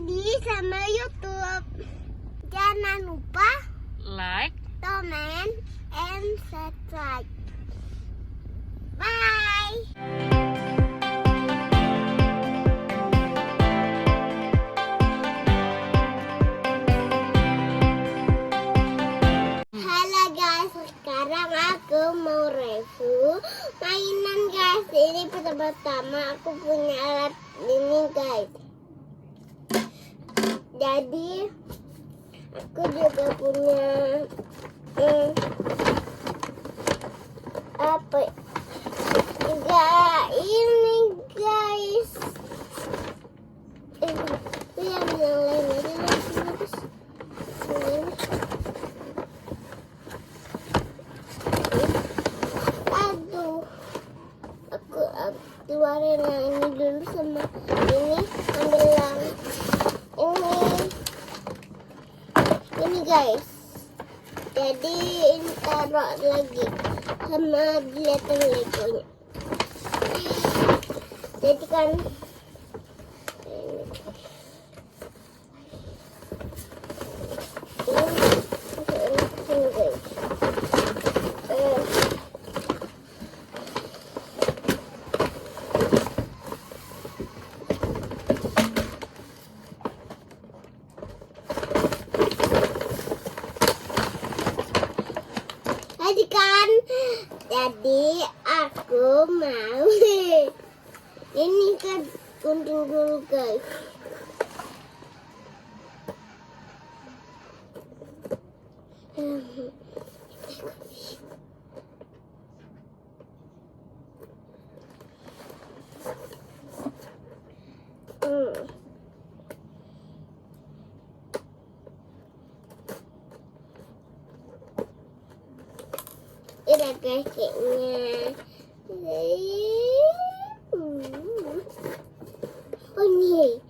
Jadi sama YouTube. Jangan lupa Like, comment, and subscribe. Bye. Halo guys, sekarang aku mau review mainan guys. Ini pertama aku punya alat ini guys. Jadi aku juga punya apa juga ini guys. Yang lain aja guys. Aduh, aku keluarin yang ini dulu sama ini, ambil yang ini guys. Jadi ini taruh lagi sama binatang legonya. Jadi kan ini guys. Jadi aku mau ini kan gunting dulu guys. Ini guys kayaknya. Oh nih.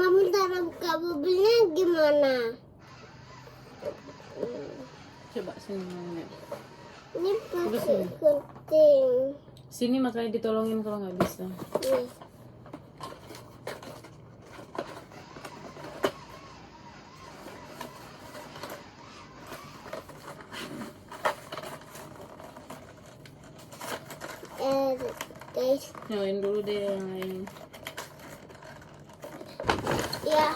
Kamu cara buka mobilnya gimana? coba sini. Ini pakai gunting. Sini makanya ditolongin kalau nggak bisa. Nih. Guys. Nyalain dulu deh yang lain. Ya,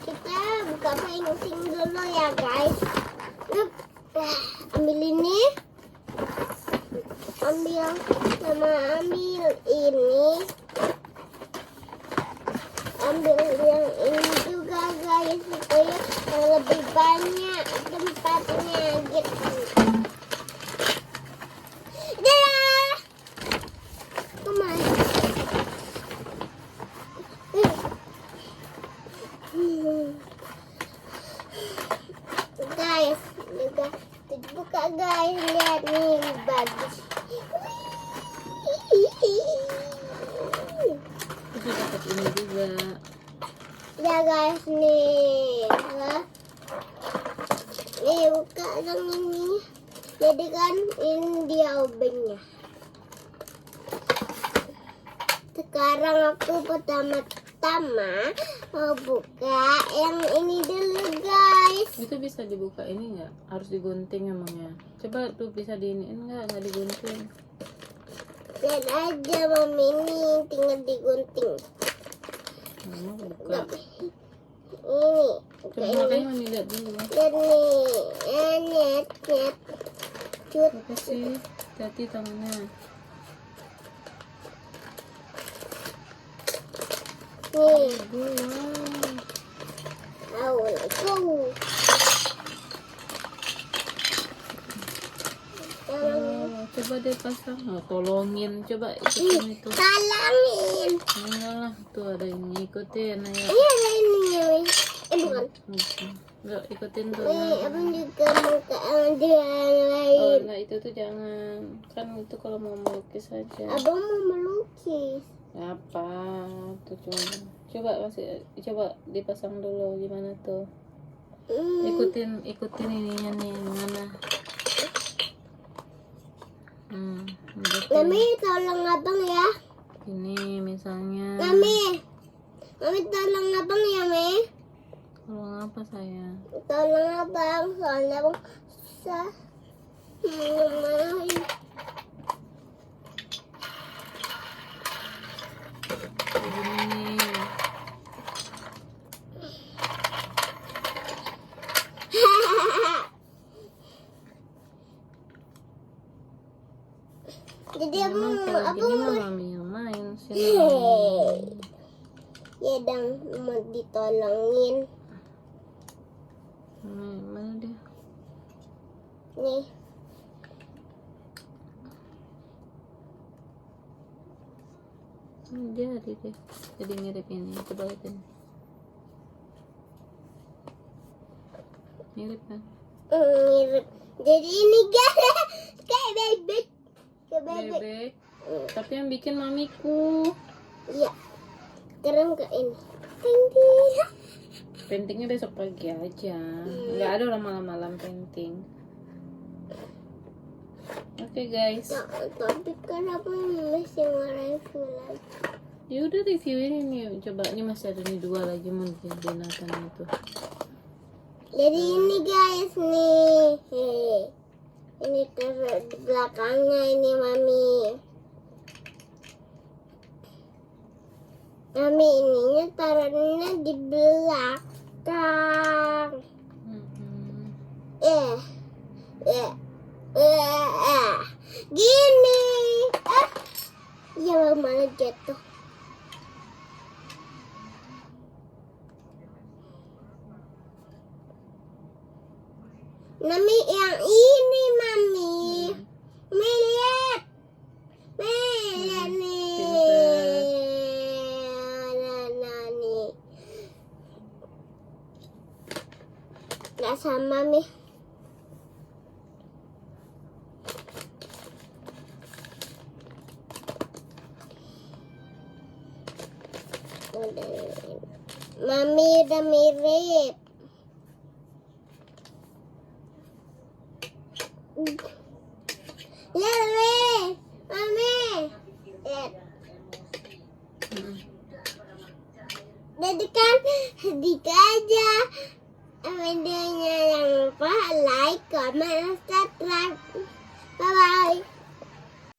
kita buka pancing dulu ya guys. Ambil ini, ambil ini, ambil yang ini juga guys, supaya lebih banyak tempatnya gitu. Dah, kemana? Guys, juga buka guys, lihat nih bagus. Itu dapat ini juga. Ya guys nih, nih buka yang ini. Jadi kan ini dia obengnya. Sekarang aku pertama-tama mau buka yang ini dulu guys. Itu bisa dibuka ini nggak? Harus digunting emangnya? Coba tuh bisa diiniin nggak digunting? Lihat aja mami ini tinggal digunting. Mama buka. Ini. Coba makanya mami lihat dulu. Dan nih, net. Cut. Apa sih? Hati tangannya. Nih, Wow. aku. Oh, coba deh pasang. Oh, tolongin. Coba ikutin itu. Salangin. Enggak lah, tuh ada ini. Ikutin ayo. Ini ada ini ya, bukan. Enggak, ikutin tuh. Abang juga mau ke dia yang Oh, lain. nah itu tuh jangan. Kan itu kalau mau melukis aja. Abang mau melukis. Apa? Tuh coba masih coba dipasang dulu gimana tuh? Ikutin ininya nih mana? Betul. Mami tolong abang ya. Ini misalnya. Mami tolong abang ya, Mi. Kalau apa saya? Tolong abang, soalnya abang susah. Begini. Jadi Memang kalau abang gini mah mami yang main sih. ya dong mau ditolongin. Mana dia? Nih. Jadi mirip ini. Coba lihatin. Mirip kan? Mirip. Jadi ini guys kayak bebek. Kayak bebek. Bebek. Tapi yang bikin mamiku. Iya. Keren ke ini. Tinggi. Paintingnya besok pagi aja. Nggak ada orang malam-malam painting. Oke guys. Tapi kenapa masih nge-review lagi? Ya udah reviewin ini. Coba ini masih ada nih 2 lagi mau digunakan itu. Jadi ini guys nih. Ini taruh di belakangnya ini mami. Mami ininya taruhnya di belakang. Gini. Ya malah jatuh. Mami yang ini mami. Lihat. Lihat nih. Nih. Nggak sama nih. Mami udah mirip. Lihat, Mami. Lihat. Jadi kan sedikit aja videonya, jangan lupa like, comment, subscribe.